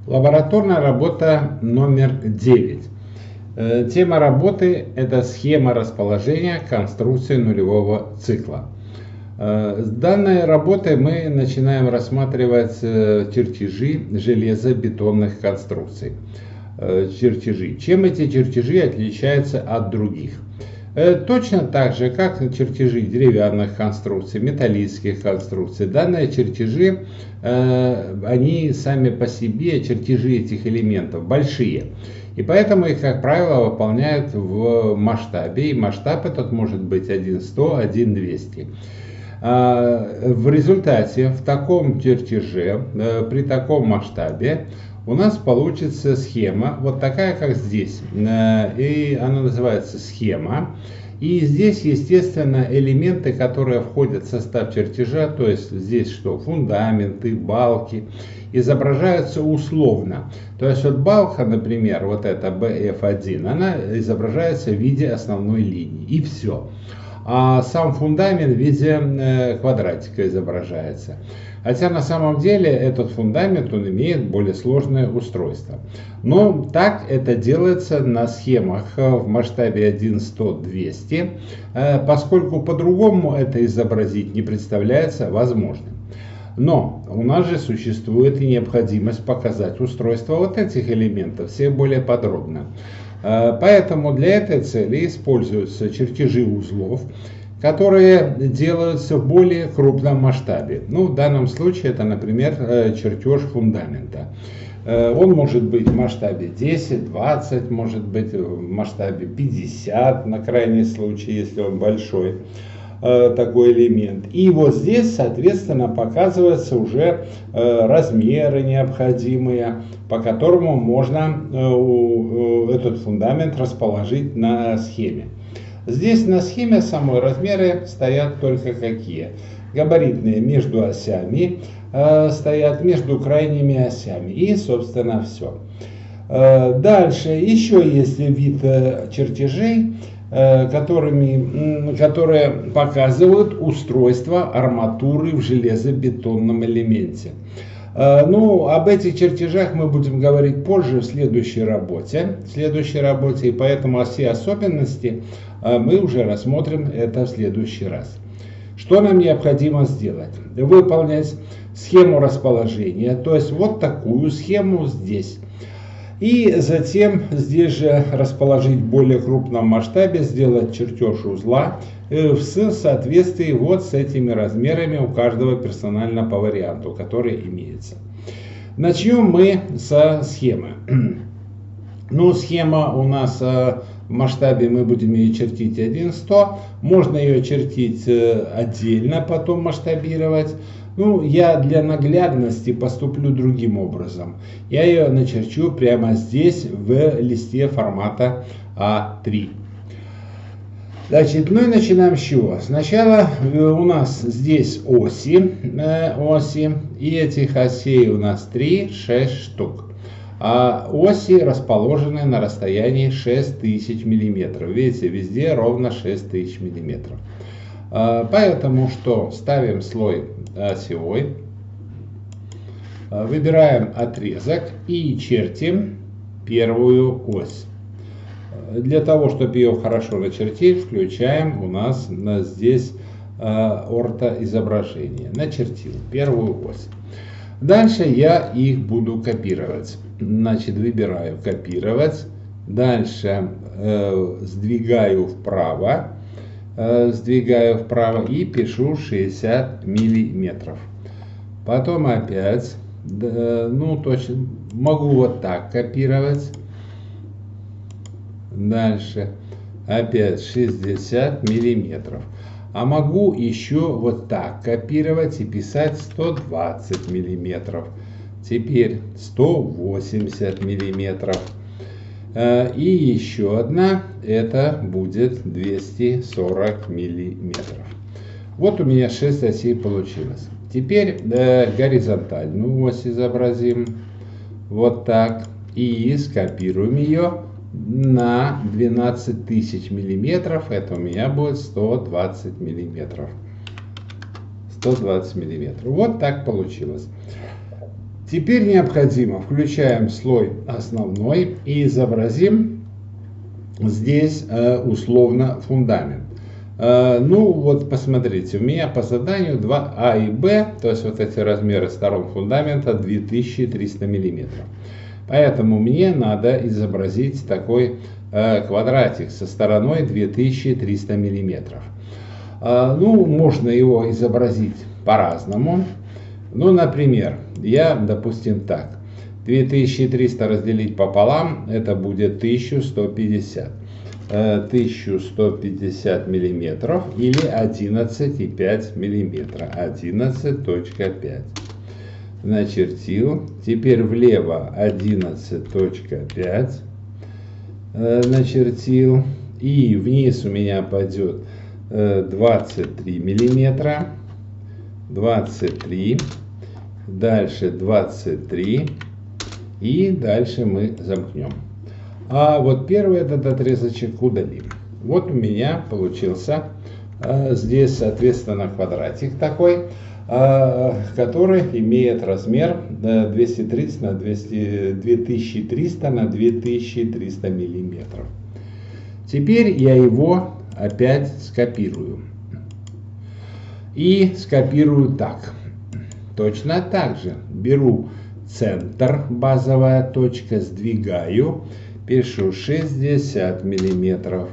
Лабораторная работа номер 9. Тема работы – это схема расположения конструкции нулевого цикла. С данной работой мы начинаем рассматривать чертежи железобетонных конструкций. Чем эти чертежи отличаются от других? Точно так же, как чертежи деревянных конструкций, металлических конструкций, данные чертежи, они сами по себе, чертежи этих элементов, большие. И поэтому их, как правило, выполняют в масштабе. И масштаб этот может быть 1:100, 1:200. В результате в таком чертеже, при таком масштабе, у нас получится схема, вот такая, как здесь. И она называется схема. И здесь, естественно, элементы, которые входят в состав чертежа, то есть здесь что? Фундаменты, балки, изображаются условно. То есть вот балка, например, вот эта BF1, она изображается в виде основной линии. И все. А сам фундамент в виде квадратика изображается. Хотя на самом деле этот фундамент, он имеет более сложное устройство. Но так это делается на схемах в масштабе 1:100-200, поскольку по-другому это изобразить не представляется возможным. Но у нас же существует и необходимость показать устройство вот этих элементов все более подробно. Поэтому для этой цели используются чертежи узлов, которые делаются в более крупном масштабе. Ну, в данном случае это, например, чертеж фундамента. Он может быть в масштабе 10, 20, может быть в масштабе 50, на крайний случай, если он большой, такой элемент. И вот здесь, соответственно, показываются уже размеры необходимые, по которому можно этот фундамент расположить на схеме. Здесь на схеме самой размеры стоят только какие? Габаритные между осями стоят, между крайними осями. И, собственно, все. Дальше еще есть вид чертежей, которые показывают устройство арматуры в железобетонном элементе. Ну, об этих чертежах мы будем говорить позже в следующей работе, и поэтому все особенности мы уже рассмотрим это в следующий раз. Что нам необходимо сделать? Выполнять схему расположения, то есть вот такую схему здесь. И затем здесь же расположить в более крупном масштабе, сделать чертеж узла в соответствии вот с этими размерами у каждого персонально по варианту, который имеется. Начнем мы со схемы. Ну, схема у нас в масштабе, мы будем ее чертить 1:100. Можно ее чертить отдельно, потом масштабировать. Ну, я для наглядности поступлю другим образом. Я ее начерчу прямо здесь, в листе формата А3. Значит, ну и начинаем с чего? Сначала у нас здесь оси, и этих осей у нас 3-6 штук. А оси расположены на расстоянии 6000 мм. Видите, везде ровно 6000 мм. Поэтому что? Ставим слой осевой, выбираем отрезок и чертим первую ось. Для того, чтобы ее хорошо начертить, включаем у нас здесь ортоизображение. Начертил первую ось. Дальше я их буду копировать. Значит, выбираю копировать. Дальше сдвигаю вправо и пишу 60 миллиметров. Потом опять, ну точно, могу вот так копировать. Дальше опять 60 миллиметров. А могу еще вот так копировать и писать 120 миллиметров. Теперь 180 миллиметров. И еще одна, это будет 240 миллиметров. Вот у меня 6 осей получилось. Теперь горизонтальную ось изобразим. Вот так. И скопируем ее на 12 тысяч миллиметров. Это у меня будет 120 миллиметров. 120 миллиметров. Вот так получилось. Теперь необходимо включаем слой основной и изобразим здесь условно фундамент. Ну вот посмотрите, у меня по заданию 2А и Б, то есть вот эти размеры сторон фундамента 2300 миллиметров. Поэтому мне надо изобразить такой квадратик со стороной 2300 миллиметров. Ну, можно его изобразить по-разному. Ну, например, допустим, так. 2300 разделить пополам, это будет 1150. 1150 миллиметров или 11,5 миллиметра. 11,5. Начертил. Теперь влево 11,5. Начертил. И вниз у меня пойдет 23 миллиметра. 23. Дальше 23. И дальше мы замкнем. А вот первый этот отрезочек удалим. Вот у меня получился здесь, соответственно, квадратик такой, который имеет размер 2300 на 2300 миллиметров. Теперь я его опять скопирую. И скопирую так. Точно так же беру центр, базовая точка, сдвигаю, пишу 60 миллиметров.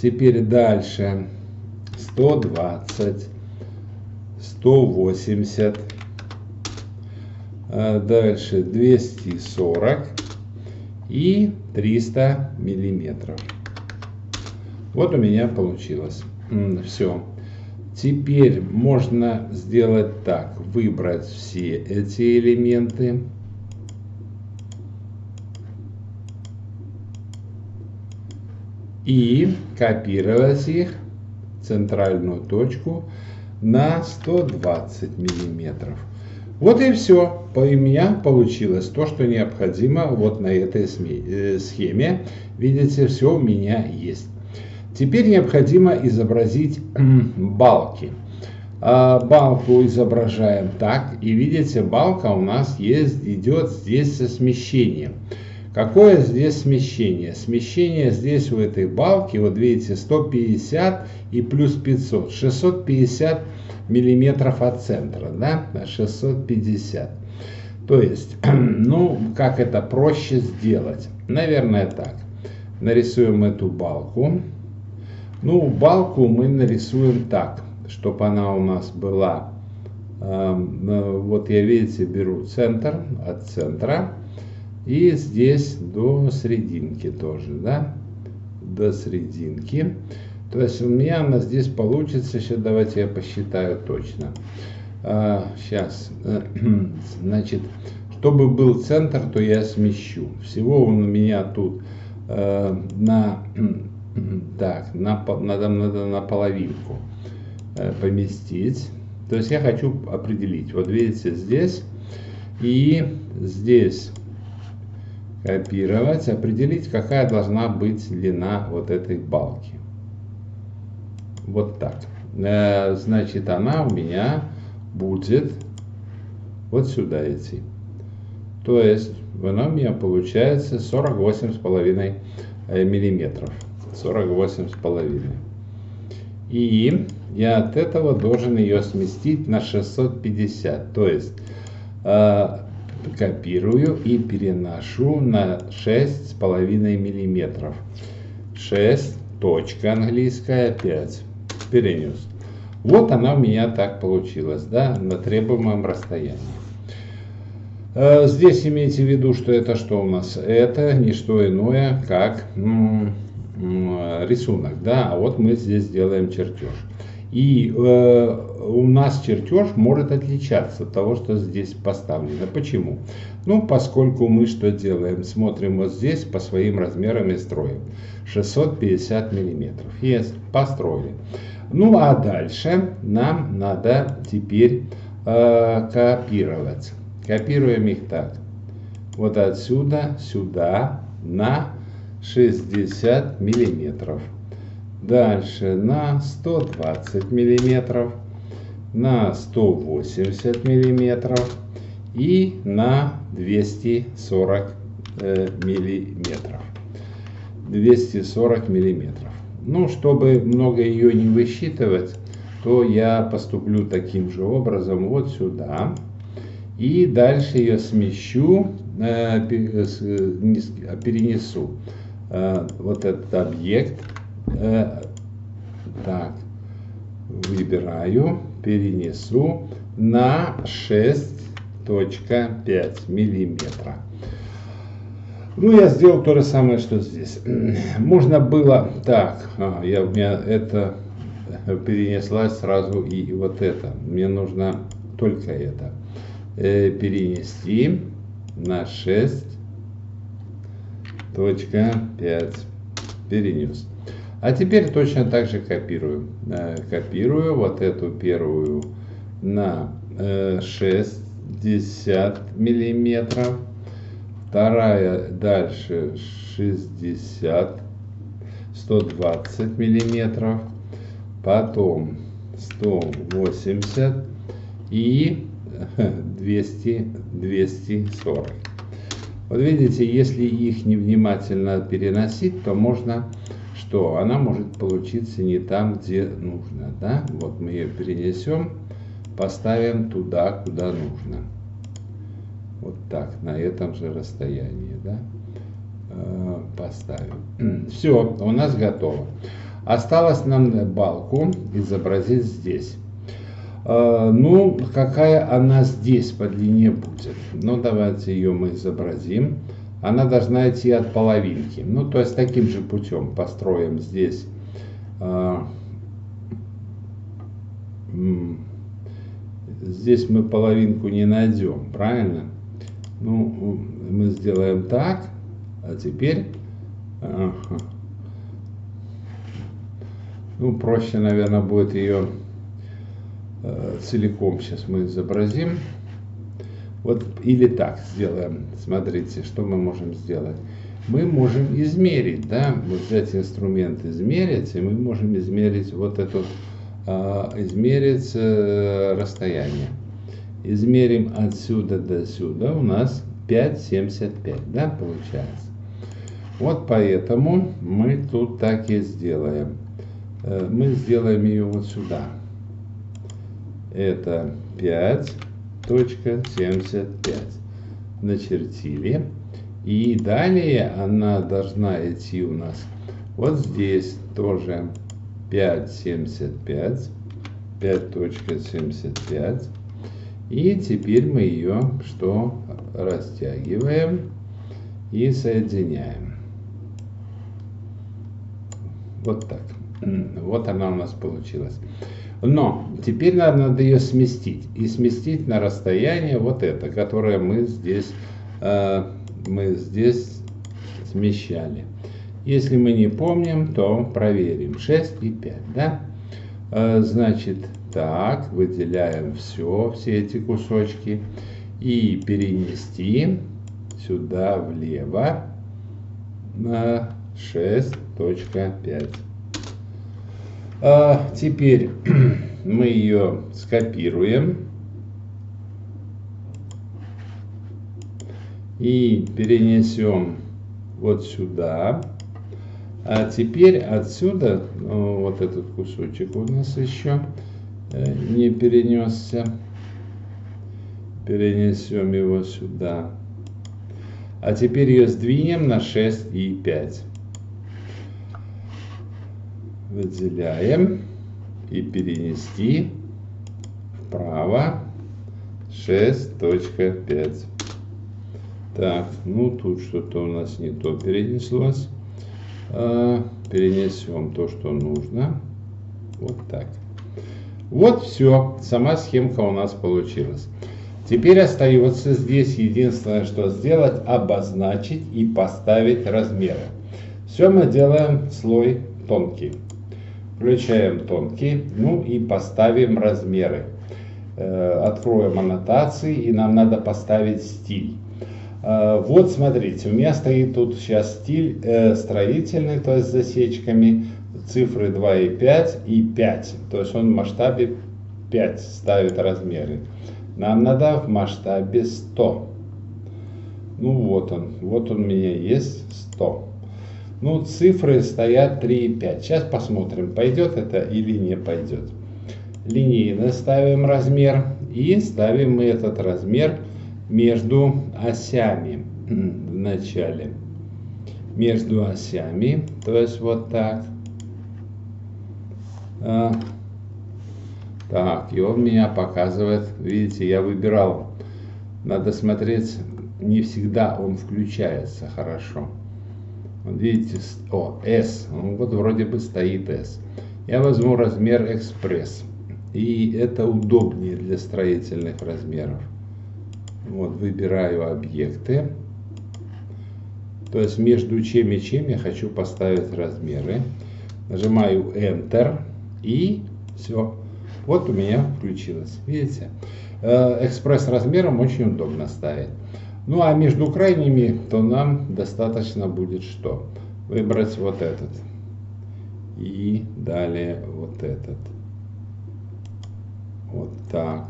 Теперь дальше 120, 180, дальше 240 и 300 миллиметров. Вот у меня получилось. Все. Теперь можно сделать так. Выбрать все эти элементы. И копировать их, центральную точку, на 120 миллиметров. Вот и все. У меня получилось то, что необходимо вот на этой схеме. Видите, все у меня есть. Теперь необходимо изобразить балки. Балку изображаем так. И видите, балка у нас идет здесь со смещением. Какое здесь смещение? Смещение здесь у этой балки, вот видите, 150 и плюс 500. 650 миллиметров от центра, да? 650. То есть, ну, как это проще сделать? Наверное, так. Нарисуем эту балку. Ну, балку мы нарисуем так, чтобы она у нас была, вот я, видите, беру центр, от центра, и здесь до серединки тоже, да, до серединки. То есть у меня она здесь получится, сейчас давайте я посчитаю точно. Сейчас, значит, чтобы был центр, то я смещу. Всего он у меня тут надо на половинку поместить. То есть я хочу определить, вот видите, здесь и здесь копировать, определить, какая должна быть длина вот этой балки. Вот так. Значит, она у меня будет вот сюда идти. То есть она у меня получается 48,5 миллиметров. 48,5. И я от этого должен ее сместить на 650. То есть копирую и переношу на 6,5 миллиметров. 6, точка английская, 5. Перенес. Вот она у меня так получилась, да, на требуемом расстоянии. Здесь имейте в виду, что это что у нас? Это не что иное, как рисунок, да, а вот мы здесь делаем чертеж. И у нас чертеж может отличаться от того, что здесь поставлено. Почему? Ну, поскольку мы что делаем? Смотрим вот здесь по своим размерам и строим. 650 миллиметров. Есть, построили. Ну, а дальше нам надо теперь копировать. Копируем их так. Вот отсюда сюда на 60 миллиметров. Дальше на 120 миллиметров. На 180 миллиметров. и на 240 миллиметров. 240 миллиметров. Ну, чтобы много ее не высчитывать, то я поступлю таким же образом вот сюда. И дальше ее смещу, перенесу вот этот объект. Так, выбираю, перенесу на 6,5 миллиметра. Ну, я сделал то же самое, что здесь. Можно было так, у меня это перенеслась сразу и вот это. Мне нужно только это перенести на 6,5. Перенес. А теперь точно так же копирую. Копирую вот эту первую на 60 миллиметров. Вторая дальше 60, 120 миллиметров. Потом 180 и 240. Вот видите, если их невнимательно переносить, то можно, что она может получиться не там, где нужно. Да? Вот мы ее перенесем, поставим туда, куда нужно. Вот так, на этом же расстоянии. Да? Поставим. Все, у нас готово. Осталось нам балку изобразить здесь. Ну, какая она здесь по длине будет? Ну, давайте ее мы изобразим. Она должна идти от половинки. Ну, то есть таким же путем построим здесь. Здесь мы половинку не найдем, правильно? Ну, мы сделаем так. А теперь... Ну, проще, наверное, будет ее целиком сейчас мы изобразим. Вот или так сделаем. Смотрите, что мы можем сделать. Мы можем измерить, да, вот взять инструмент измерить, и мы можем измерить вот это, измерить расстояние. Измерим отсюда до сюда, у нас 5,75, да, получается. Вот поэтому мы тут так и сделаем. Мы сделаем ее вот сюда. Это 5,75. Начертили. И далее она должна идти у нас вот здесь тоже 5,75. 5,75. И теперь мы ее что? Растягиваем и соединяем. Вот так. Вот она у нас получилась. Но теперь надо ее сместить. И сместить на расстояние вот это, которое мы здесь смещали. Если мы не помним, то проверим. 6,5, да? Значит, так, выделяем все эти кусочки. И перенести сюда влево на 6,5. Теперь мы ее скопируем и перенесем вот сюда. А теперь отсюда, вот этот кусочек у нас еще не перенесся, перенесем его сюда. А теперь ее сдвинем на 6,5. Выделяем и перенести вправо 6,5. Так, ну тут что-то у нас не то перенеслось. Перенесем то, что нужно. Вот так. Вот все, сама схемка у нас получилась. Теперь остается здесь единственное, что сделать, обозначить и поставить размеры. Все мы делаем слой тонкий. Включаем тонкий, ну и поставим размеры. Откроем аннотации, и нам надо поставить стиль. Вот смотрите, у меня стоит тут сейчас стиль строительный, то есть с засечками, цифры 2,5 и 5. То есть он в масштабе 5 ставит размеры. Нам надо в масштабе 100. Ну вот он у меня есть 100. Ну, цифры стоят 3 и 5. Сейчас посмотрим, пойдет это или не пойдет. Линейно ставим размер и ставим мы этот размер между осями в начале. Между осями, то есть вот так. Так, и он меня показывает, видите, я выбирал. Надо смотреть, не всегда он включается хорошо. Вот видите, S, вот вроде бы стоит S. Я возьму размер экспресс. И это удобнее для строительных размеров. Вот, выбираю объекты. То есть между чем и чем я хочу поставить размеры. Нажимаю Enter и все. Вот у меня включилось. Видите? Экспресс размером очень удобно ставить. Ну а между крайними, то нам достаточно будет что? Выбрать вот этот. И далее вот этот. Вот так.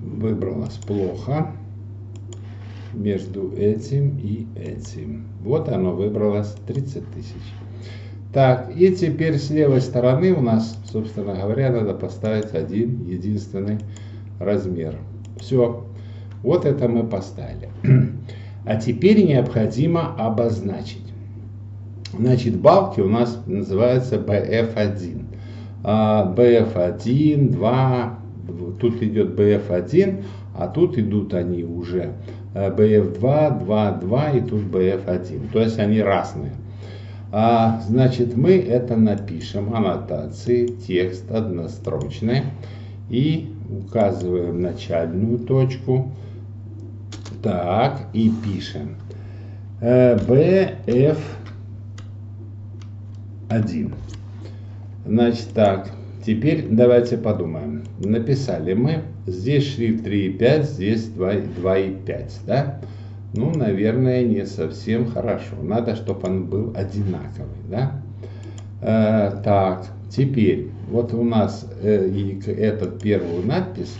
Выбралось плохо. Между этим и этим. Вот оно выбралось 30 тысяч. Так, и теперь с левой стороны у нас, собственно говоря, надо поставить один единственный размер. Все. Вот это мы поставили. А теперь необходимо обозначить. Значит, балки у нас называются BF1. BF1, 2, тут идет BF1, а тут идут они уже BF2, 2, 2 и тут BF1. То есть они разные. Значит, мы это напишем, аннотации, текст однострочный и указываем начальную точку. Так, и пишем BF1. Значит, так, теперь давайте подумаем. Написали мы, здесь шрифт 3,5, здесь 2,5, да? Ну, наверное, не совсем хорошо. Надо, чтобы он был одинаковый, да? Так, теперь, вот у нас эту первую надпись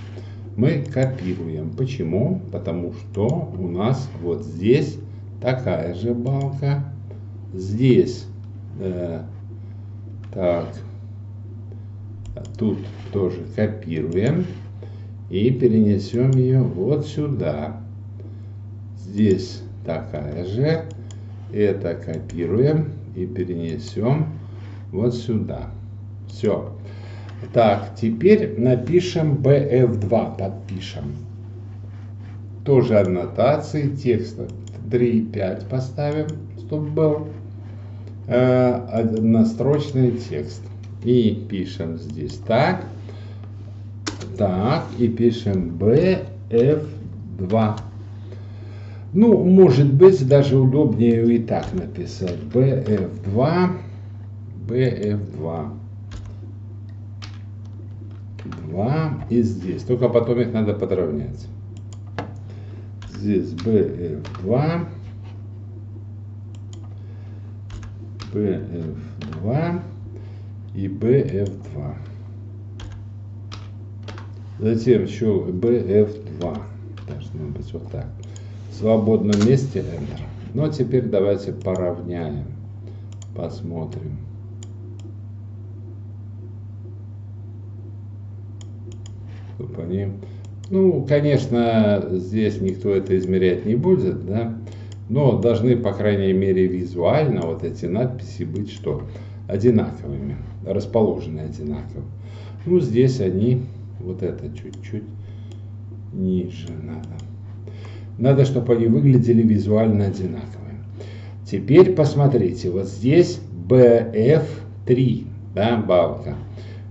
мы копируем. Почему? Потому что у нас вот здесь такая же балка. Здесь, так, тут тоже копируем и перенесем ее вот сюда. Здесь такая же. Это копируем и перенесем вот сюда. Все. Так, теперь напишем BF2, подпишем. Тоже аннотации, текста 3,5 поставим, чтобы был однострочный текст. И пишем здесь так. Так, и пишем BF2. Ну, может быть, даже удобнее и так написать. BF2. BF2. 2 и здесь. Только потом их надо подровнять. Здесь BF2. BF2 и BF2. Затем еще BF2. Должно быть вот так. В свободном месте Enter. Но теперь давайте поравняем. Посмотрим. Ну, конечно, здесь никто это измерять не будет, да, но должны, по крайней мере, визуально вот эти надписи быть что? Одинаковыми, расположены одинаково. Ну, здесь они, вот это чуть-чуть ниже надо. Надо, чтобы они выглядели визуально одинаковыми. Теперь посмотрите, вот здесь BF3, да, балка.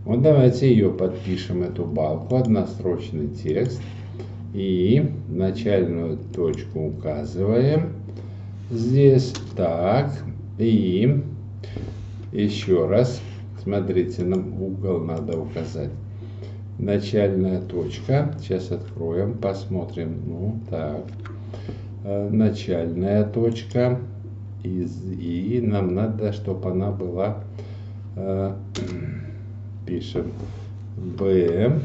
Вот давайте ее подпишем, эту балку, однострочный текст. И начальную точку указываем. Здесь так. И еще раз. Смотрите, нам угол надо указать. Начальная точка. Сейчас откроем, посмотрим. Ну, так. Начальная точка. И нам надо, чтобы она была... Пишем B,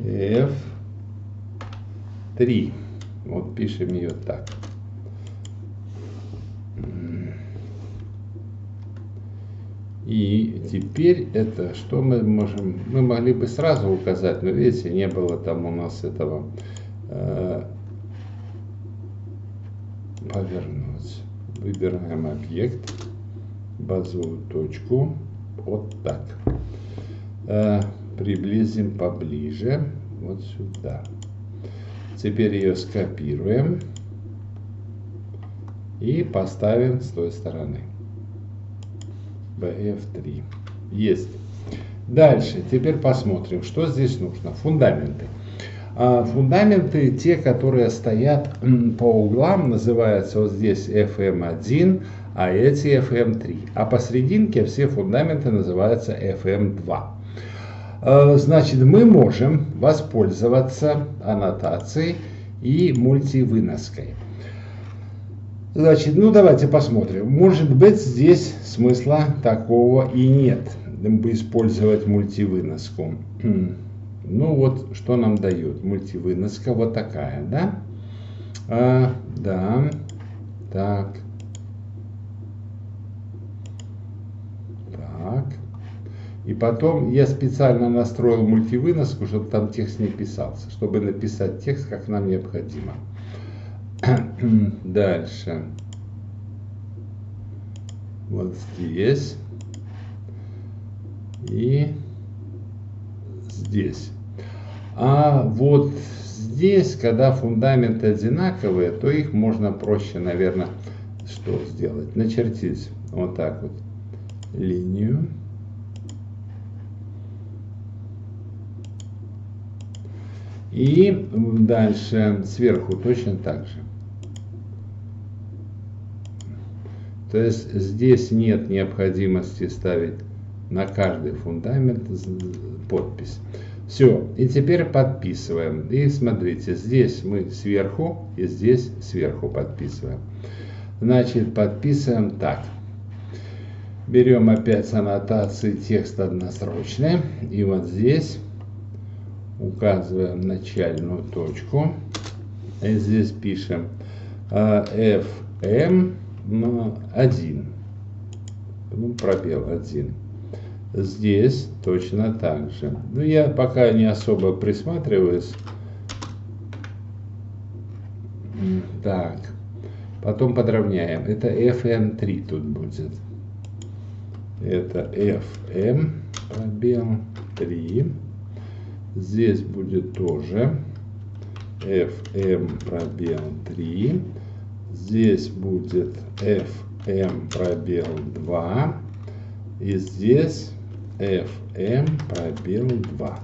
F3. Вот пишем ее так. И теперь это, что мы можем, мы могли бы сразу указать, но видите, не было там у нас этого повернуть. Выбираем объект, базовую точку, вот так. Приблизим поближе, вот сюда. Теперь ее скопируем и поставим с той стороны. BF3. Есть. Дальше. Теперь посмотрим, что здесь нужно. Фундаменты. Фундаменты, те, которые стоят по углам, называются вот здесь FM1, а эти FM3. А посерединке все фундаменты называются FM2. Значит, мы можем воспользоваться аннотацией и мультивыноской. Значит, ну давайте посмотрим. Может быть, здесь смысла такого и нет, использовать мультивыноску. Ну вот, что нам дает мультивыноска, вот такая, да? Да, так. Так. И потом я специально настроил мультивыноску, чтобы там текст не писался, чтобы написать текст, как нам необходимо. Дальше. Вот здесь. И здесь. А вот здесь, когда фундаменты одинаковые, то их можно проще, наверное, что сделать? Начертить вот так вот линию. И дальше сверху точно так же. То есть здесь нет необходимости ставить на каждый фундамент подпись. Все, и теперь подписываем. И смотрите, здесь мы сверху и здесь сверху подписываем. Значит, подписываем так. Берем опять аннотации, текст однострочный. И вот здесь указываем начальную точку. И здесь пишем FM1. Ну, пробел 1. Здесь точно так же. Ну, я пока не особо присматриваюсь. Так. Потом подровняем. Это FM3 тут будет. Это FM пробел 3. Здесь будет тоже FM пробел 3. Здесь будет FM пробел 2. И здесь FM пробел 2.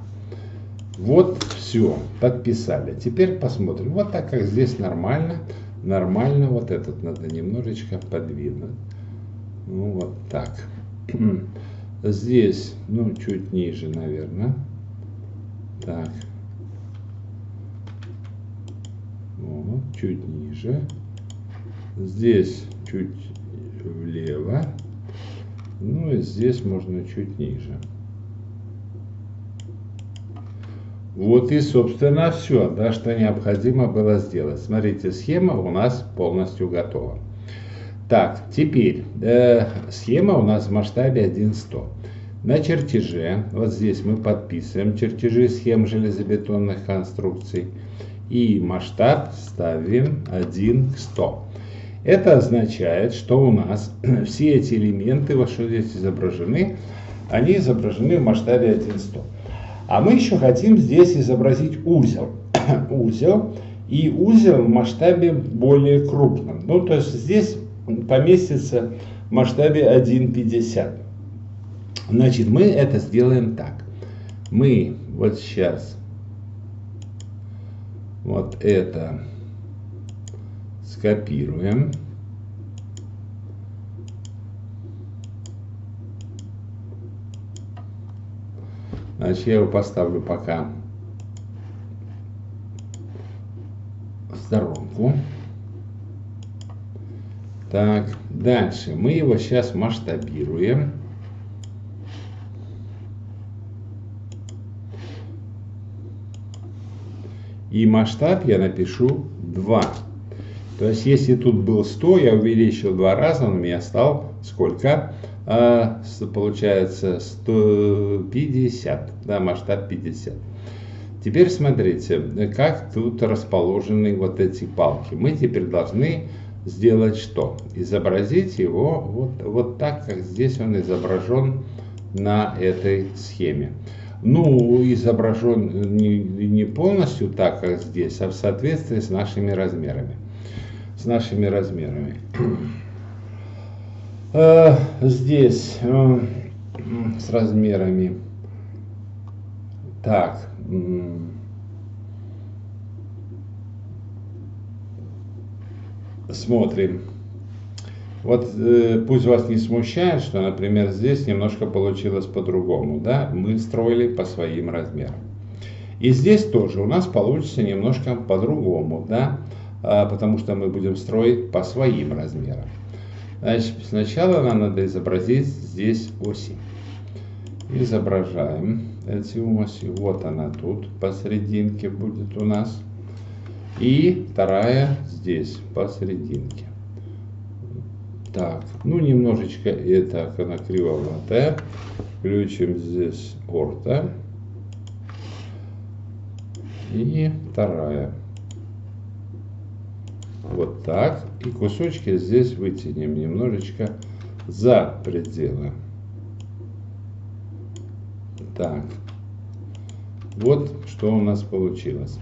Вот все, подписали. Теперь посмотрим. Вот так как здесь нормально. Нормально. Вот этот надо немножечко подвинуть. Ну вот так. Здесь, ну, чуть ниже, наверное. Так. Вот, чуть ниже. Здесь чуть влево. Ну и здесь можно чуть ниже. Вот и, собственно, все, да, что необходимо было сделать. Смотрите, схема у нас полностью готова. Так, теперь схема у нас в масштабе 1:100. На чертеже, вот здесь мы подписываем чертежи схем железобетонных конструкций. И масштаб ставим 1:100. Это означает, что у нас все эти элементы, вот что здесь изображены, они изображены в масштабе 1:100. А мы еще хотим здесь изобразить узел. Узел. И узел в масштабе более крупном. Ну, то есть здесь поместится в масштабе 1:50. Значит, мы это сделаем так. Мы вот сейчас вот это скопируем. Значит, я его поставлю пока в сторонку. Так, дальше мы его сейчас масштабируем. И масштаб я напишу 2. То есть, если тут был 100, я увеличил 2 раза, он у меня стал сколько? Получается 150, да, масштаб 50. Теперь смотрите, как тут расположены вот эти палки. Мы теперь должны сделать что? Изобразить его вот так, как здесь он изображен на этой схеме. Ну, изображен не полностью так, как здесь, а в соответствии с нашими размерами. Здесь с размерами. Так. Смотрим. Вот пусть вас не смущает, что, например, здесь немножко получилось по-другому, да? Мы строили по своим размерам. И здесь тоже у нас получится немножко по-другому, да? Потому что мы будем строить по своим размерам. Значит, сначала нам надо изобразить здесь оси. Изображаем эти оси. Вот она тут посерединке будет у нас. И вторая здесь посерединке. Так, ну немножечко это она кривоватая. Включим здесь орто. И вторая. Вот так. И кусочки здесь вытянем немножечко за пределы. Так. Вот что у нас получилось.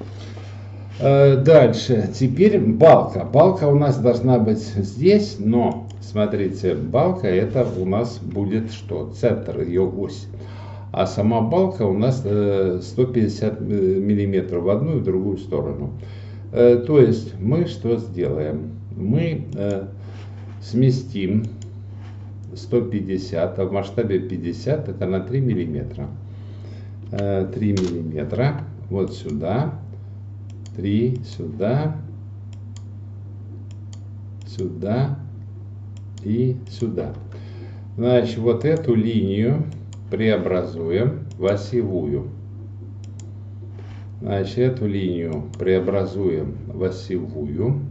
Дальше. Теперь балка. Балка у нас должна быть здесь, но смотрите, балка это у нас будет что? Центр, ее ось. А сама балка у нас 150 миллиметров в одну и в другую сторону. То есть мы что сделаем? Мы сместим 150, а в масштабе 50 это на 3 миллиметра. 3 миллиметра вот сюда. 3 сюда. Сюда и сюда. Значит, вот эту линию преобразуем в осевую. Значит, эту линию преобразуем в осевую.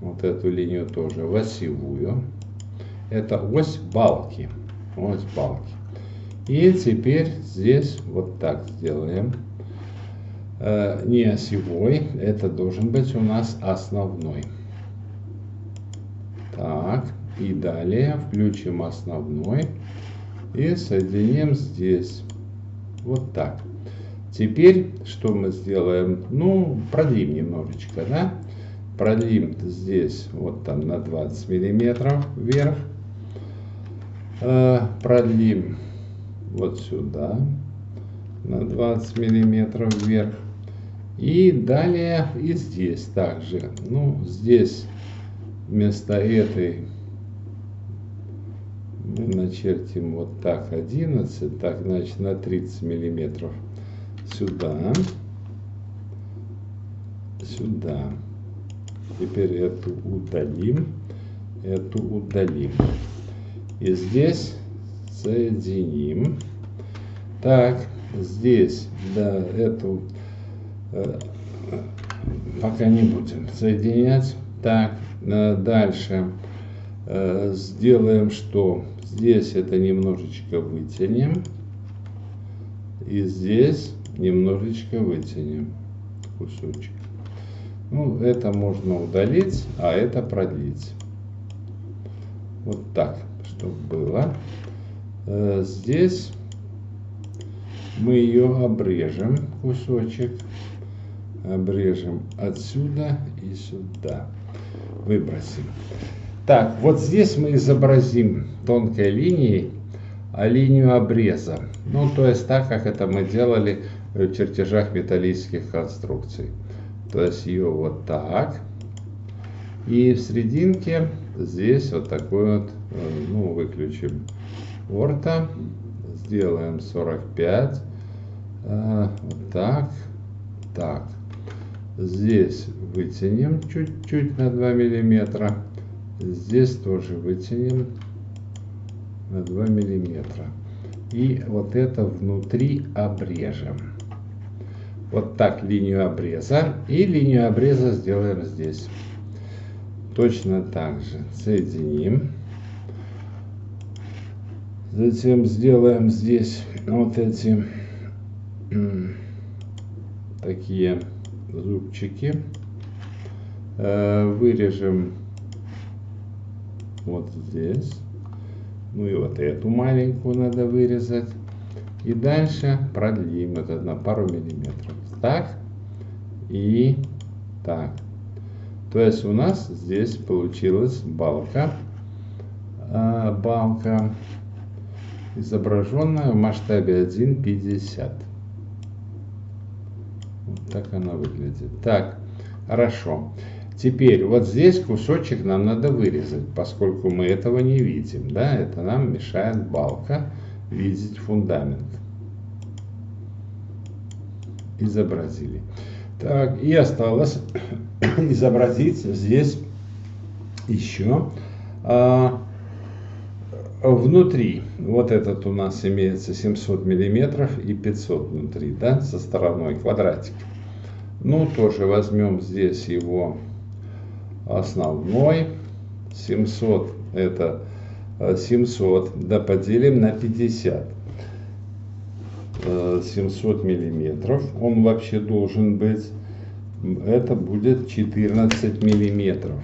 Вот эту линию тоже в осевую. Это ось балки. Ось балки. И теперь здесь вот так сделаем. Не осевой, это должен быть у нас основной. Так, и далее включим основной и соединим здесь. Вот так. Теперь что мы сделаем? Ну, продлим немножечко, да? Продлим здесь вот там на 20 миллиметров вверх. Продлим вот сюда на 20 миллиметров вверх. И далее и здесь также. Ну, здесь вместо этой мы начертим вот так 11. Так, значит, на 30 миллиметров сюда. Сюда. Теперь эту удалим. Эту удалим. И здесь соединим. Так, здесь, да, эту пока не будем соединять. Так, дальше сделаем что? Здесь это немножечко вытянем. И здесь немножечко вытянем кусочек. Ну, это можно удалить, а это продлить. Вот так, чтобы было. Здесь мы ее обрежем, кусочек. Обрежем отсюда и сюда. Выбросим. Так, вот здесь мы изобразим тонкой линией линию обреза. Ну, то есть так, как это мы делали в чертежах металлических конструкций. То есть ее вот так. И в серединке здесь вот такой вот, ну, выключим орто. Сделаем 45. Вот так. Так. Здесь вытянем чуть-чуть на 2 миллиметра. Здесь тоже вытянем на 2 миллиметра. И вот это внутри обрежем. вот так линию обреза. И линию обреза сделаем здесь. Точно так же соединим. Затем сделаем здесь вот эти такие зубчики. Вырежем вот здесь. Ну и вот эту маленькую надо вырезать. И дальше продлим это на пару миллиметров. Так и так. То есть у нас здесь получилась балка. Балка, изображенная в масштабе 1:50. Вот так она выглядит. Так, хорошо. Теперь вот здесь кусочек нам надо вырезать, поскольку мы этого не видим. Да? Это нам мешает балка видеть фундамент. Изобразили. Так, и осталось изобразить здесь еще внутри. Вот этот у нас имеется 700 миллиметров и 500 внутри, да, со стороной квадратик. Ну, тоже возьмем здесь его основной. 700 это 700, да, поделим на 50. 700 миллиметров. Он вообще должен быть, это будет 14 миллиметров.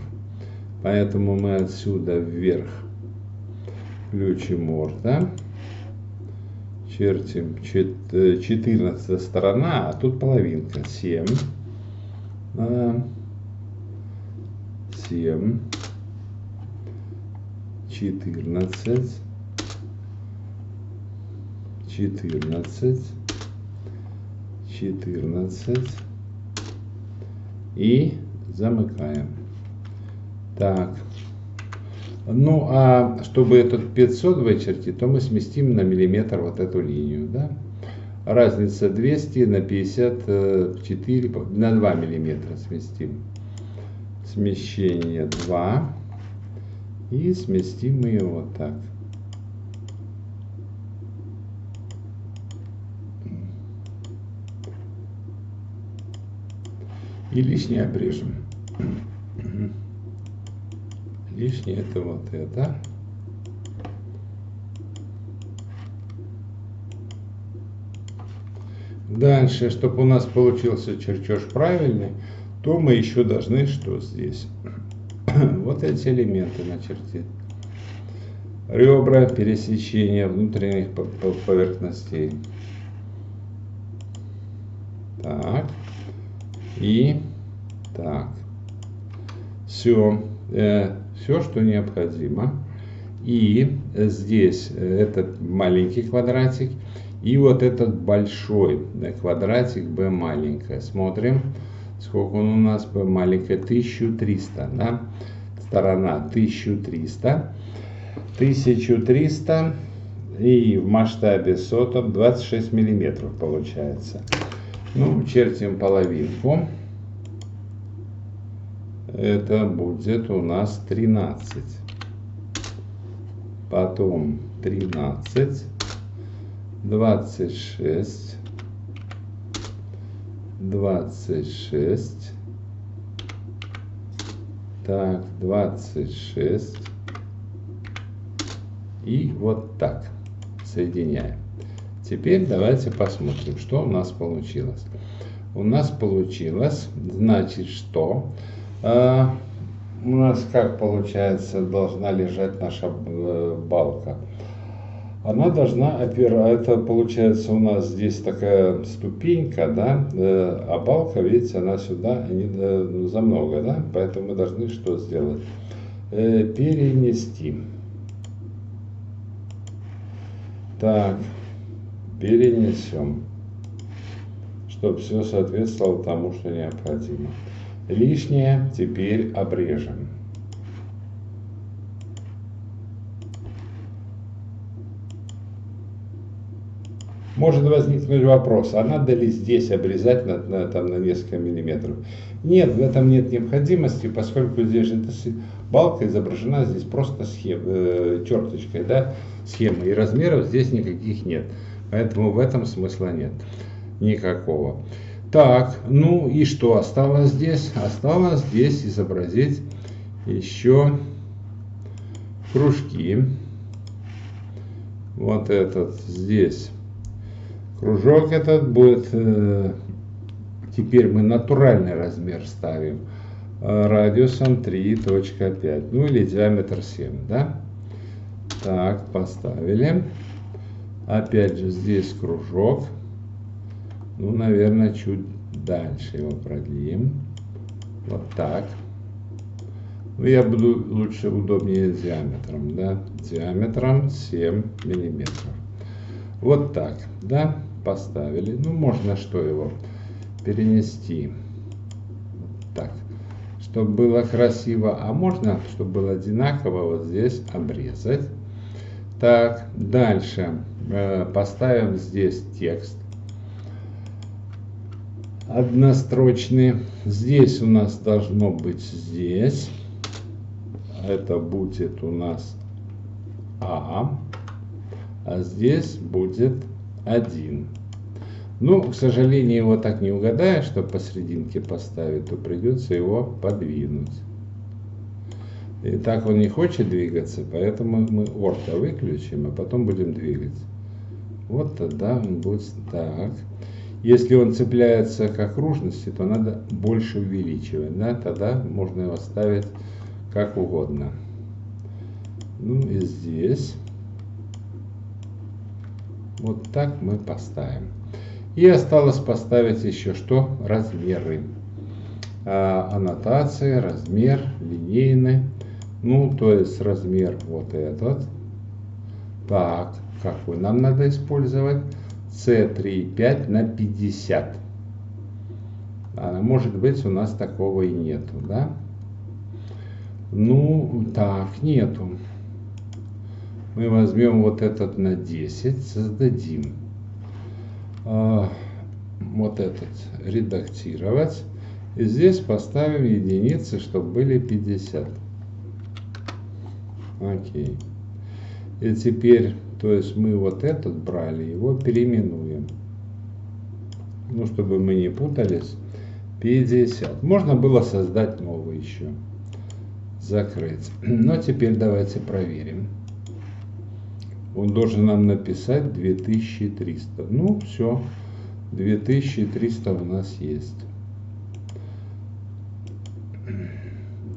Поэтому мы отсюда вверх включим орто. Чертим 14 сторона, а тут половинка. 7. 7. 14. 14. 14. И замыкаем. Так. Ну, а чтобы этот 500 вычертить, то мы сместим на миллиметр вот эту линию, да? Разница 200 на 54, на 2 миллиметра сместим. Смещение 2. И сместим мы его вот так. И лишнее обрежем. Лишнее это вот это. Дальше, чтобы у нас получился чертеж правильный, то мы еще должны что здесь? Вот эти элементы начертить. Ребра, пересечения внутренних поверхностей. Так. И так. Все. Все, что необходимо. И здесь этот маленький квадратик. И вот этот большой квадратик B маленькая. Смотрим, сколько он у нас B маленькая. 1300. Да? Сторона 1300. 1300. И в масштабе сотом 26 миллиметров получается. Ну, чертим половинку. Это будет у нас 13. Потом 13. 26. 26. Так, 26. И вот так соединяем. Теперь давайте посмотрим, что у нас получилось. У нас получилось, значит, что у нас как получается должна лежать наша балка. Она должна опираться, это получается у нас здесь такая ступенька, да, а балка, видите, она сюда за много, да, поэтому мы должны что сделать? Перенести. Так, перенесем, чтобы все соответствовало тому, что необходимо. Лишнее теперь обрежем. Может возникнуть вопрос, а надо ли здесь обрезать на несколько миллиметров? Нет, в этом нет необходимости, поскольку здесь же балка изображена здесь просто черточкой, да, схемой, и размеров здесь никаких нет. Поэтому в этом смысла нет никакого. Так, ну и что осталось здесь? Осталось здесь изобразить еще кружки. Вот этот здесь кружок этот будет, теперь мы натуральный размер ставим, радиусом 3.5, ну или диаметр 7, да? Так, поставили. Опять же здесь кружок. Ну, наверное, чуть дальше его продлим. Вот так. Ну, я буду лучше, удобнее диаметром, да? Диаметром 7 миллиметров. Вот так, да? Поставили. Ну, можно что его перенести. Вот так. Чтобы было красиво. А можно, чтобы было одинаково, вот здесь обрезать. Так, дальше поставим здесь текст однострочный. Здесь у нас должно быть здесь. Это будет у нас А здесь будет 1. Ну, к сожалению, его так не угадаешь, что посерединке поставить, то придется его подвинуть. И так он не хочет двигаться, поэтому мы орто выключим, а потом будем двигать. Вот тогда он будет так. Если он цепляется к окружности, то надо больше увеличивать, да? Тогда можно его ставить как угодно. Ну и здесь. Вот так мы поставим. И осталось поставить еще что? Размеры. Аннотации, размер, линейный. Ну, то есть размер вот этот. Так, какой нам надо использовать? C3,5 на 50. Может быть, у нас такого и нету, да? Ну, так, нету. Мы возьмем вот этот на 10, создадим. Вот этот редактировать. И здесь поставим единицы, чтобы были 50. Окей. И теперь, то есть мы вот этот брали, его переименуем. Ну, чтобы мы не путались. 50. Можно было создать новый еще. Закрыть. Но теперь давайте проверим. Он должен нам написать 2300. Ну, все. 2300 у нас есть.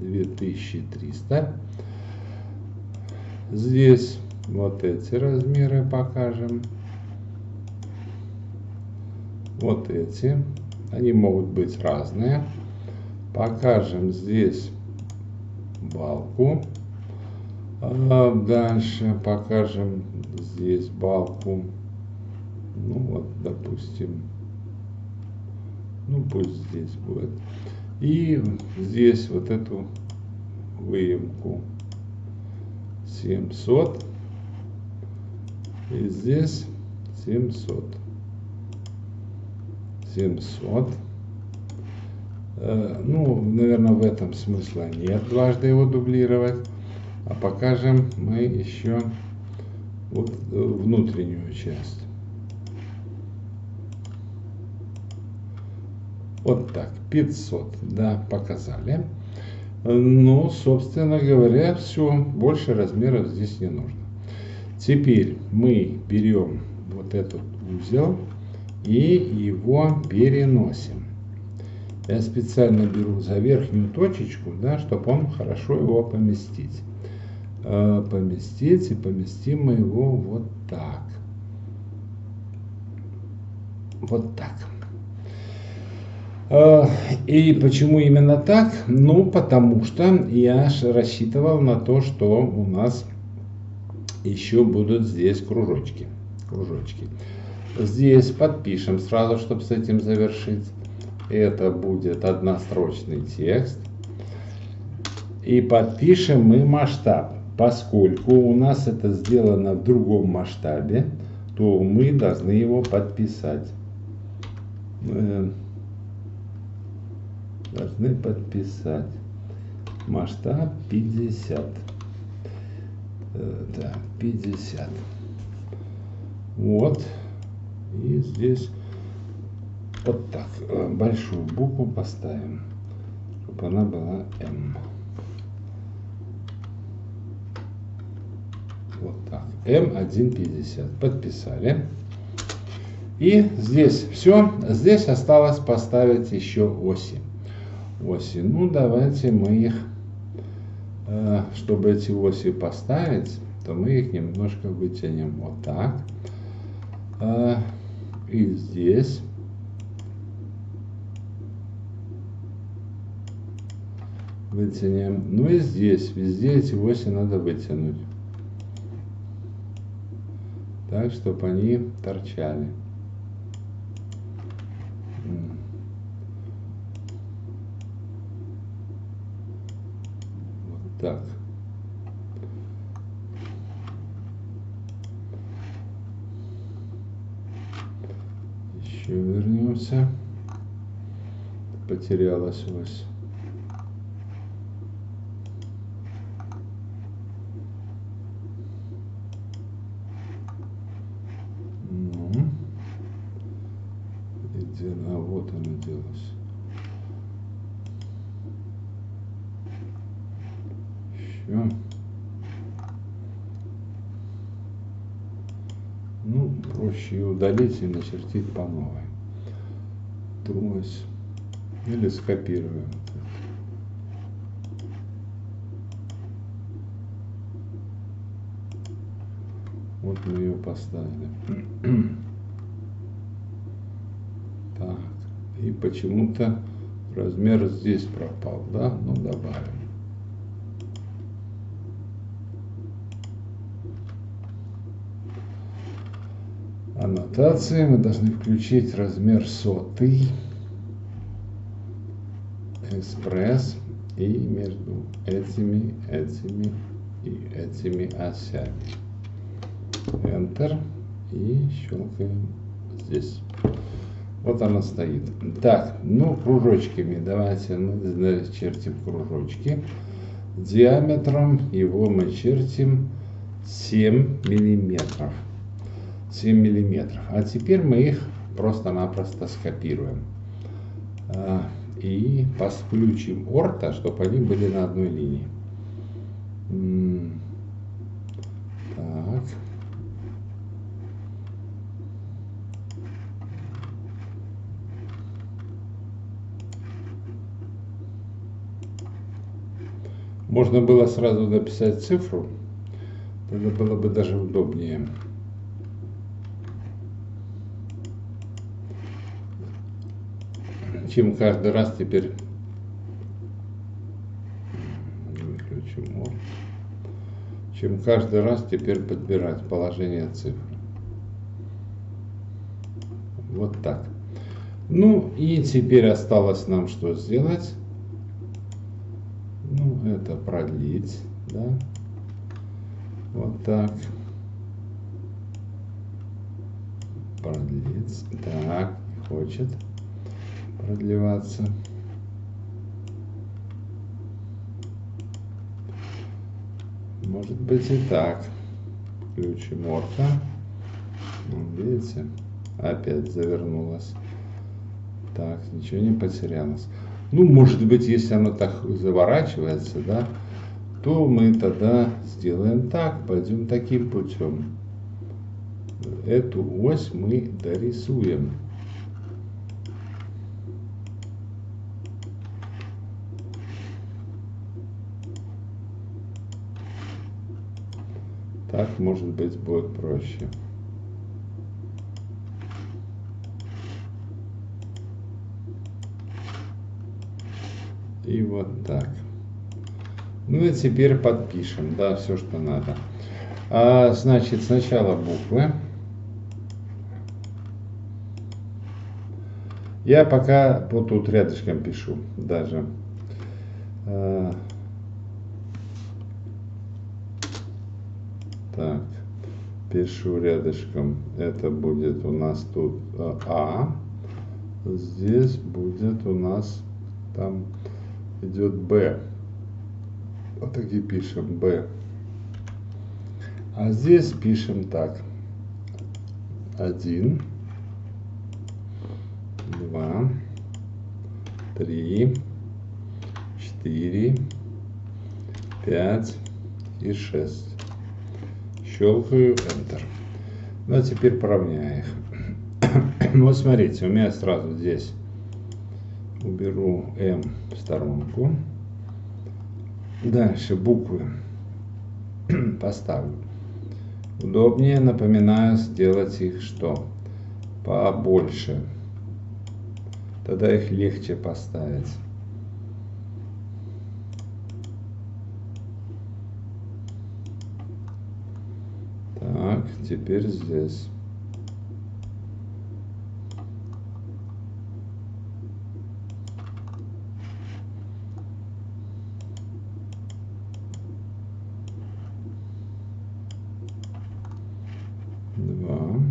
2300. Здесь вот эти размеры покажем. Вот эти. Они могут быть разные. Покажем здесь балку. Дальше покажем здесь балку. Ну вот, допустим. Ну пусть здесь будет. И здесь вот эту выемку 700. И здесь 700. 700. Ну, наверное, в этом смысла нет дважды его дублировать. А покажем мы еще вот внутреннюю часть. Вот так, 500, да, показали. Ну, собственно говоря, все, больше размеров здесь не нужно. Теперь мы берем вот этот узел и его переносим. Я специально беру за верхнюю точечку, да, чтобы он хорошо его поместить. Поместить, и поместим мы его вот так. Вот так. И почему именно так? Ну, потому что я рассчитывал на то, что у нас еще будут здесь кружочки. Здесь подпишем сразу, чтобы с этим завершить. Это будет однострочный текст. И подпишем мы масштаб. Поскольку у нас это сделано в другом масштабе, то мы должны его подписать. Должны подписать. Масштаб 50. Да, 50. Вот. И здесь Вот так, большую букву поставим, чтобы она была М. Вот так, М150, подписали. И здесь все, здесь осталось поставить еще оси. Ну давайте мы их, чтобы эти оси поставить, то мы их немножко вытянем вот так. И здесь вытянем. Ну и здесь, везде эти оси надо вытянуть. Так, чтобы они торчали. Вот так. Еще вернемся. Потерялась ось. А вот она делась. Еще. Ну, проще ее удалить и начертить по новой. Ось. Или скопируем. Вот мы ее поставили. Так. И почему-то размер здесь пропал, да? Ну, добавим. Аннотации мы должны включить размер 100, экспресс, и между этими и этими осями. Enter и щелкаем здесь. Вот она стоит. Так, ну кружочками давайте мы чертим кружочки. Диаметром его мы чертим 7 миллиметров. 7 миллиметров. А теперь мы их просто-напросто скопируем. И включим орто, чтобы они были на одной линии. Так. Можно было сразу написать цифру, тогда было бы даже удобнее. Чем каждый раз теперь выключим орт. Чем каждый раз теперь подбирать положение цифр. Вот так. Ну и теперь осталось нам что сделать? Ну, это продлить, да? Вот так. Продлить. Так, хочет продлеваться. Может быть и так. Включим орто. Видите? Опять завернулось. Так, ничего не потерялось. Ну, может быть, если оно так заворачивается, да, то мы тогда сделаем так, пойдем таким путем. Эту ось мы дорисуем. Так, может быть, будет проще. И вот так. Ну и теперь подпишем, да, все, что надо. Значит, сначала буквы. Я пока вот тут рядышком пишу даже. Так, пишу рядышком. Это будет у нас тут А. Здесь будет у нас там идет Б. Вот так и пишем Б. А здесь пишем так. 1. 2, 3, 4, 5 и 6. Щелкаю Enter. Ну а теперь поравняю их. Вот смотрите, у меня сразу здесь уберу М в сторонку. Дальше буквы поставлю. Удобнее, напоминаю, сделать их что? Побольше. Тогда их легче поставить. Так, теперь здесь. Два,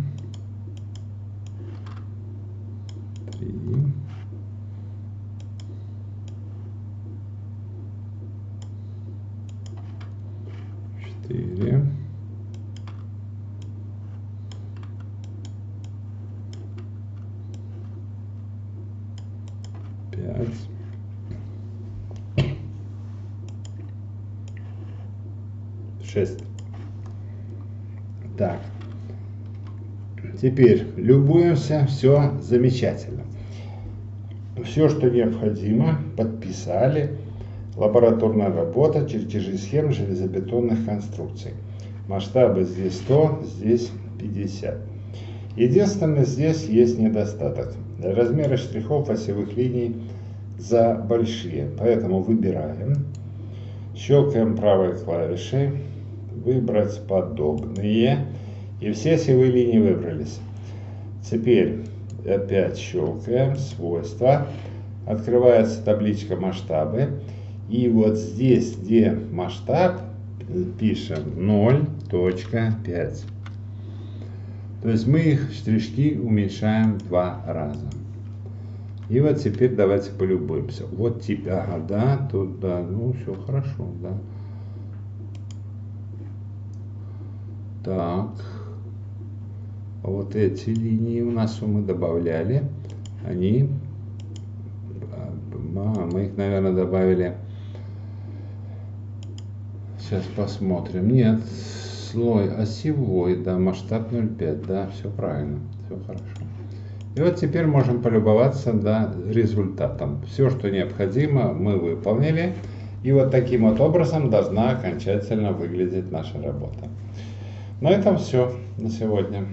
3, 4, 5, 6. Так. Теперь любуемся, все замечательно. Все, что необходимо, подписали. Лабораторная работа, чертежи схем железобетонных конструкций. Масштабы здесь 100, здесь 50. Единственное, здесь есть недостаток. Размеры штрихов осевых линий за большие, поэтому выбираем. Щелкаем правой клавишей. Выбрать подобные. И все осевые линии выбрались. Теперь опять щелкаем свойства. Открывается табличка масштабы. И вот здесь, где масштаб, пишем 0.5. То есть мы их штришки уменьшаем в 2 раза. И вот теперь давайте полюбуемся. Вот теперь, ага, да, тут, да, ну все хорошо, да. Так. Вот эти линии у нас мы добавляли. Они, мы их, наверное, добавили. Сейчас посмотрим. Нет, слой осевой, да, масштаб 0,5, да, все правильно, все хорошо. И вот теперь можем полюбоваться, да, результатом. Все, что необходимо, мы выполнили. И вот таким вот образом должна окончательно выглядеть наша работа. На этом все на сегодня.